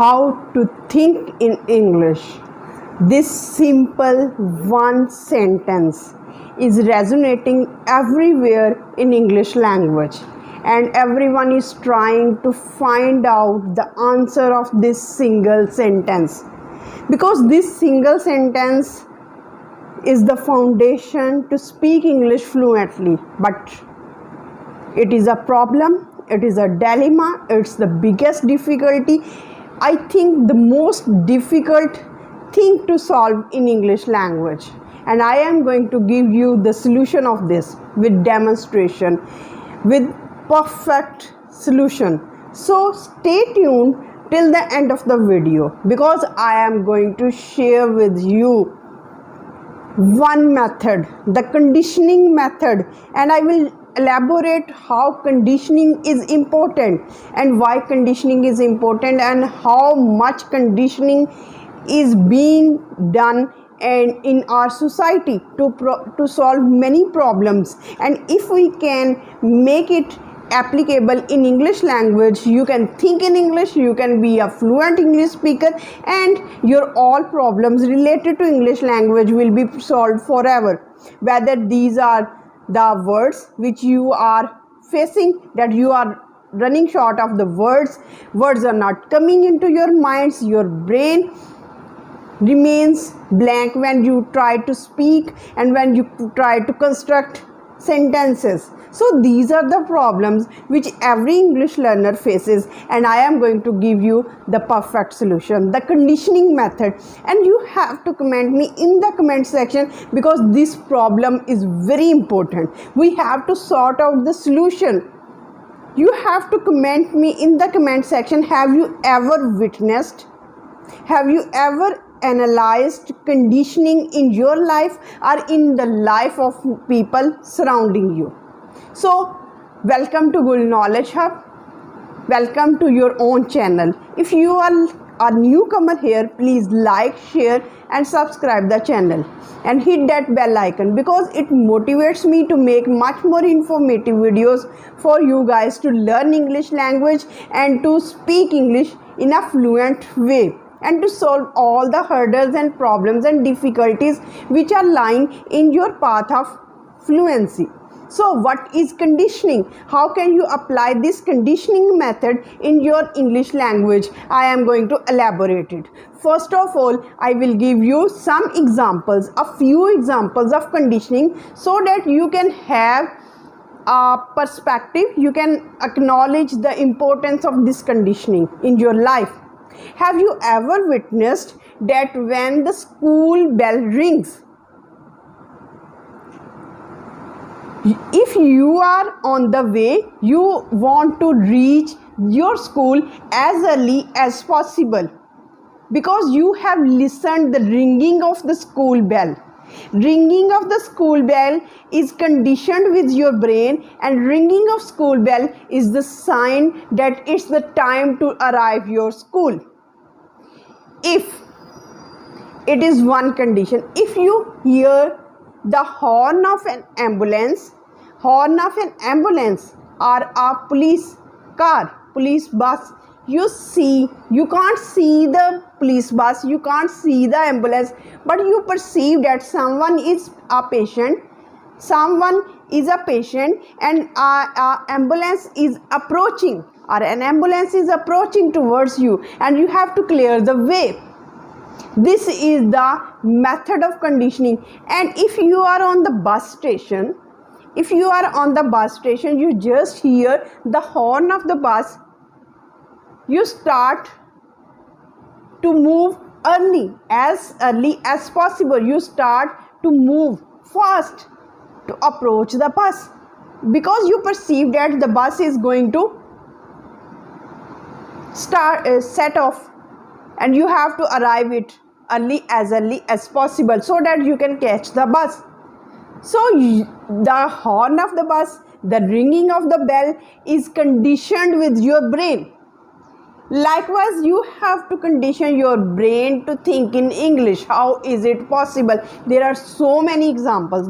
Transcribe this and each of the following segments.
how to think in English. This simple one sentence is resonating everywhere in English language, and everyone is trying to find out the answer of this single sentence, because this single sentence is the foundation to speak English fluently. But it is a problem, it is a dilemma, it's the biggest difficulty. I think the most difficult thing to solve in English language, and I am going to give you the solution of this with demonstration, with perfect solution. So stay tuned till the end of the video, because I am going to share with you one method, the conditioning method, and I will elaborate how conditioning is important and why conditioning is important and how much conditioning is being done and in our society to solve many problems. And if we can make it applicable in English language, you can think in English, you can be a fluent English speaker, and your all problems related to English language will be solved forever. Whether these are the words which you are facing, that you are running short of the words are not coming into your minds, your brain remains blank when you try to speak and when you try to construct sentences. So these are the problems which every English learner faces, and I am going to give you the perfect solution, the conditioning method. And you have to comment me in the comment section, because this problem is very important. We have to sort out the solution. You have to comment me in the comment section. Have you ever witnessed, have you ever analyzed conditioning in your life or in the life of people surrounding you? So welcome to gulknowledgehub, welcome to your own channel. If you are a newcomer here, please like, share and subscribe the channel and hit that bell icon, because it motivates me to make much more informative videos for you guys to learn English language and to speak English in a fluent way, and to solve all the hurdles and problems and difficulties which are lying in your path of fluency. So what is conditioning? How can you apply this conditioning method in your English language? I am going to elaborate it. First of all, I will give you some examples, a few examples of conditioning, so that you can have a perspective, you can acknowledge the importance of this conditioning in your life. Have you ever witnessed that when the school bell rings, if you are on the way, you want to reach your school as early as possible, because you have listened the ringing of the school bell. Ringing of the school bell is conditioned with your brain, and ringing of school bell is the sign that it's the time to arrive your school. If it is one condition, if you hear the horn of an ambulance or a police car, police bus, you can't see the police bus, you can't see the ambulance, but you perceive that someone is a patient, and an ambulance is approaching, towards you, and you have to clear the way. This is the method of conditioning. And if you are on the bus station, you just hear the horn of the bus, you start to move early as possible. You start to move fast to approach the bus, because you perceive that the bus is going to set off, and you have to arrive it early as possible so that you can catch the bus. So the horn of the bus, the ringing of the bell is conditioned with your brain. Likewise, you have to condition your brain to think in English. How is it possible? There are so many examples.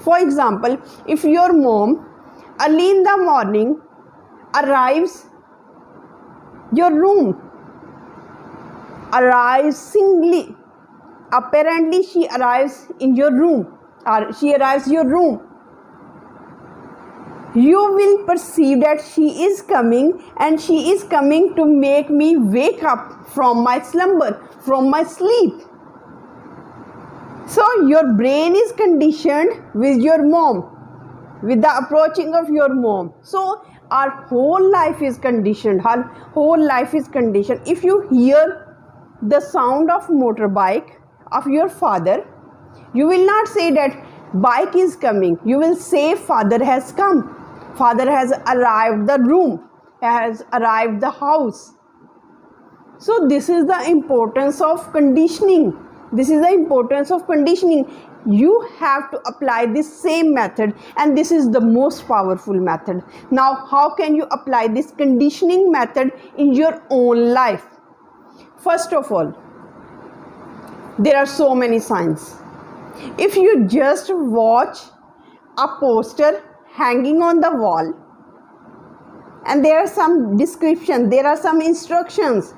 For example, if your mom early in the morning arrives Your room arrives singly. Apparently she arrives in your room, or she arrives your room. You will perceive that she is coming, and she is coming to make me wake up from my slumber, from my sleep. So your brain is conditioned with your mom, with the approaching of your mom. So our whole life is conditioned. Our whole life is conditioned. If you hear the sound of motorbike of your father, you will not say that bike is coming. You will say father has come. Father has arrived the room, has arrived the house. So this is the importance of conditioning. This is the importance of conditioning. You have to apply this same method, and this is the most powerful method. Now, how can you apply this conditioning method in your own life? First of all, there are so many signs. If you just watch a poster hanging on the wall, and there are some description, there are some instructions,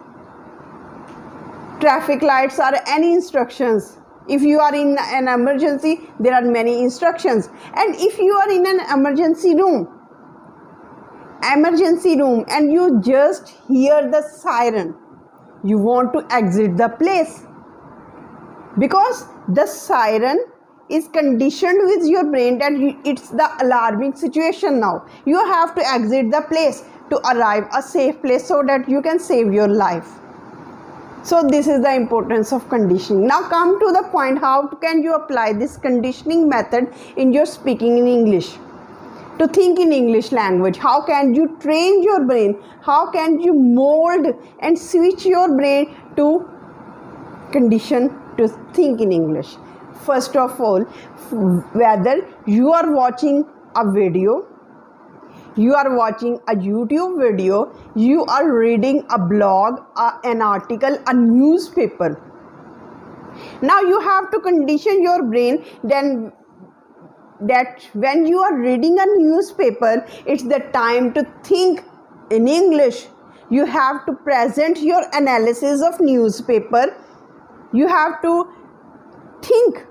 traffic lights or any instructions. If you are in an emergency, there are many instructions. And if you are in an emergency room and you just hear the siren, you want to exit the place, because the siren is conditioned with your brain that it's the alarming situation. Now you have to exit the place to arrive a safe place so that you can save your life. So this is the importance of conditioning. Now come to the point, how can you apply this conditioning method in your speaking in English, to think in English language? How can you train your brain? How can you mold and switch your brain to condition to think in English? First of all, whether you are watching a video, you are watching a YouTube video, you are reading a blog, an article, a newspaper. Now you have to condition your brain then that when you are reading a newspaper, it's the time to think in English. You have to present your analysis of newspaper. You have to think,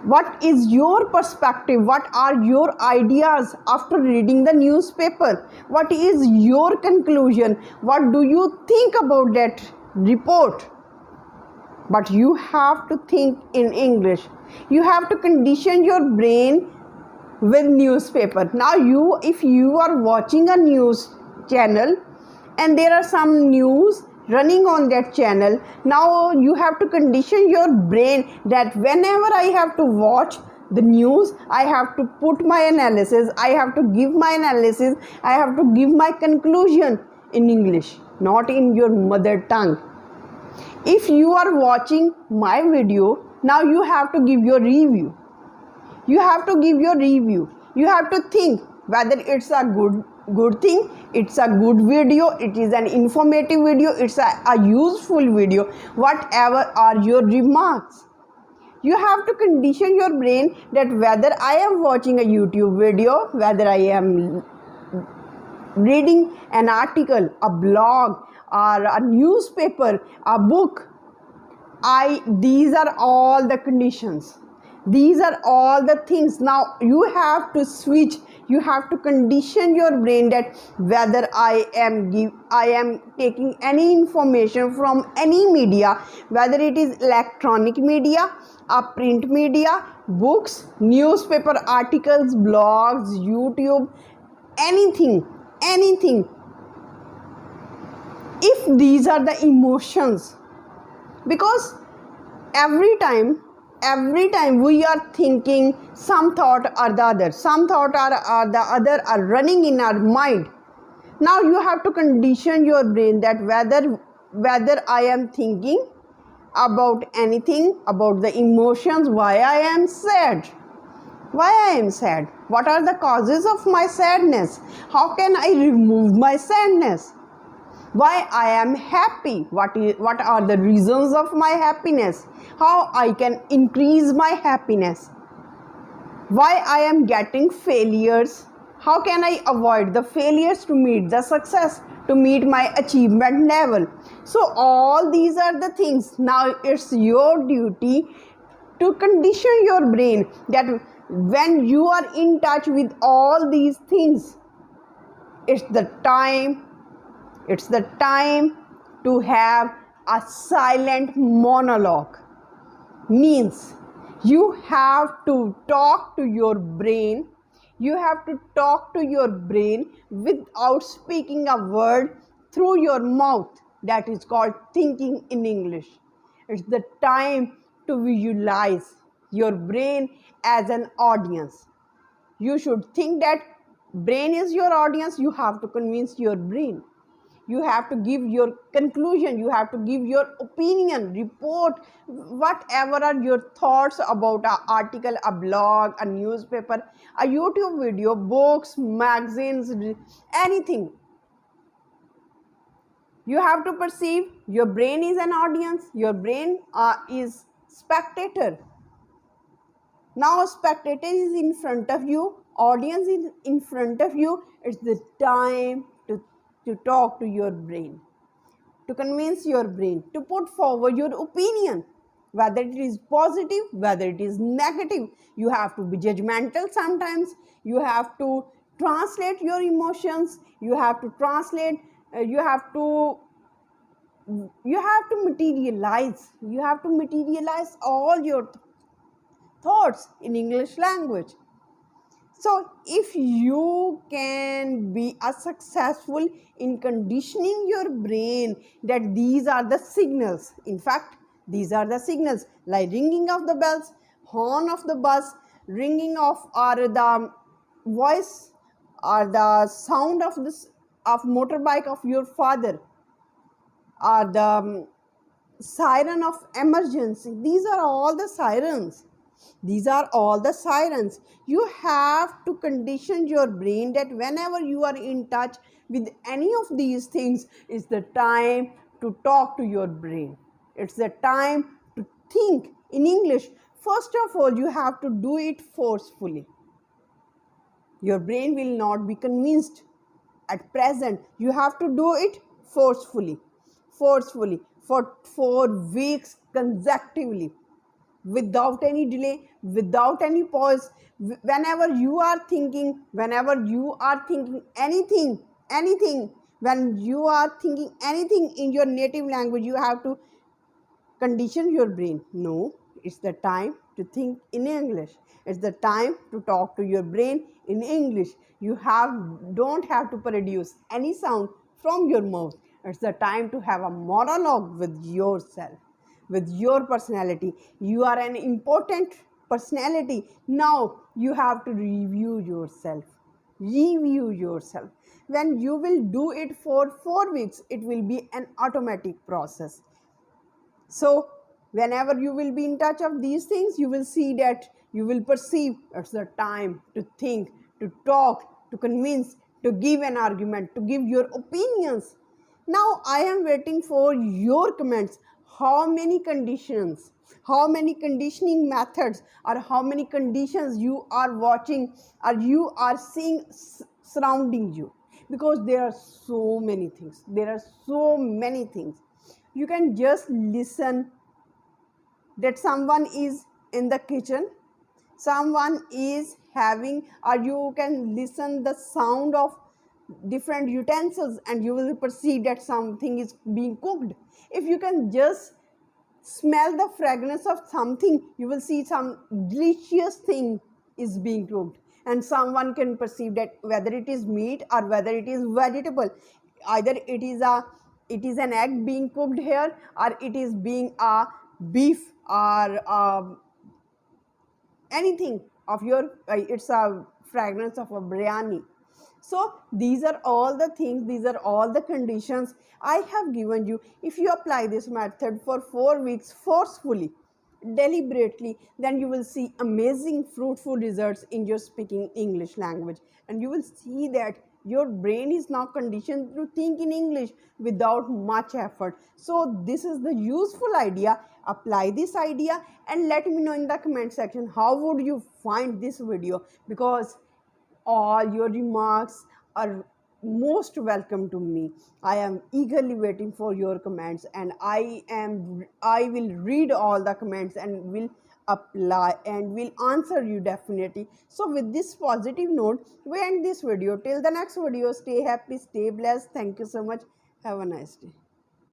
what is your perspective? What are your ideas after reading the newspaper? What is your conclusion? What do you think about that report? But you have to think in English. You have to condition your brain with newspaper. Now if you are watching a news channel and there are some news running on that channel, now you have to condition your brain that whenever I have to watch the news, I have to put my analysis, I have to give my analysis, I have to give my conclusion in English, not in your mother tongue. If you are watching my video, now you have to give your review. You have to give your review. You have to think whether it's a good thing, it's a good video, it is an informative video, it's a useful video, whatever are your remarks. You have to condition your brain that whether I am watching a YouTube video, whether I am reading an article, a blog, or a newspaper, a book, these are all the conditions. These are all the things. Now you have to switch. You have to condition your brain that whether I am taking any information from any media, whether it is electronic media, a print media, books, newspaper articles, blogs, YouTube, anything. If these are the emotions, because every time we are thinking some thought or the other, some thought or the other are running in our mind. Now you have to condition your brain that whether I am thinking about anything, about the emotions, why I am sad. What are the causes of my sadness? How can I remove my sadness? Why I am happy? What are the reasons of my happiness? How I can increase my happiness? Why I am getting failures? How can I avoid the failures to meet the success, to meet my achievement level? So all these are the things. Now it's your duty to condition your brain that when you are in touch with all these things, it's the time to have a silent monologue. Means you have to talk to your brain. You have to talk to your brain without speaking a word through your mouth. That is called thinking in English. It's the time to visualize your brain as an audience. You should think that brain is your audience. You have to convince your brain. You have to give your conclusion, you have to give your opinion, report, whatever are your thoughts about an article, a blog, a newspaper, a YouTube video, books, magazines, anything. You have to perceive your brain is an audience, your brain is spectator. Now spectator is in front of you, audience is in front of you. It's the time to talk to your brain, to convince your brain, to put forward your opinion, whether it is positive, whether it is negative. You have to be judgmental sometimes. You have to translate your emotions. You have to translate, you have to materialize. You have to materialize all your thoughts in English language. So if you can be successful in conditioning your brain that these are the signals, in fact, these are the signals like ringing of the bells, horn of the bus, ringing of or the voice or the sound of this of motorbike of your father, or the siren of emergency. These are all the sirens. These are all the sirens. You have to condition your brain that whenever you are in touch with any of these things, it's the time to talk to your brain. It's the time to think in English. First of all, you have to do it forcefully. Your brain will not be convinced at present. You have to do it forcefully for 4 weeks consecutively, without any delay, without any pause. Whenever you are thinking anything, when you are thinking anything in your native language, you have to condition your brain. No, it's the time to think in English. It's the time to talk to your brain in English. You don't have to produce any sound from your mouth. It's the time to have a monologue with yourself, with your personality. You are an important personality. Now you have to review yourself. Review yourself. When you will do it for 4 weeks, it will be an automatic process. So whenever you will be in touch of these things, you will see that you will perceive it's the time to think, to talk, to convince, to give an argument, to give your opinions. Now I am waiting for your comments. How many conditions, how many conditioning methods, or how many conditions you are watching or you are seeing surrounding you? Because there are so many things. There are so many things. You can just listen that someone is in the kitchen, someone is having, or you can listen the sound of different utensils and you will perceive that something is being cooked. If you can just smell the fragrance of something, you will see some delicious thing is being cooked, and someone can perceive that whether it is meat or whether it is vegetable, either it is an egg being cooked here, or it is being a beef, or anything of your it's a fragrance of a biryani. So these are all the things, these are all the conditions I have given you. If you apply this method for 4 weeks forcefully, deliberately, then you will see amazing fruitful results in your speaking English language, and you will see that your brain is now conditioned to think in English without much effort. So this is the useful idea. Apply this idea and let me know in the comment section how would you find this video, because all your remarks are most welcome to me. I am eagerly waiting for your comments, and I will read all the comments and will apply and will answer you definitely. So with this positive note, we end this video. Till the next video, stay happy, stay blessed. Thank you so much. Have a nice day.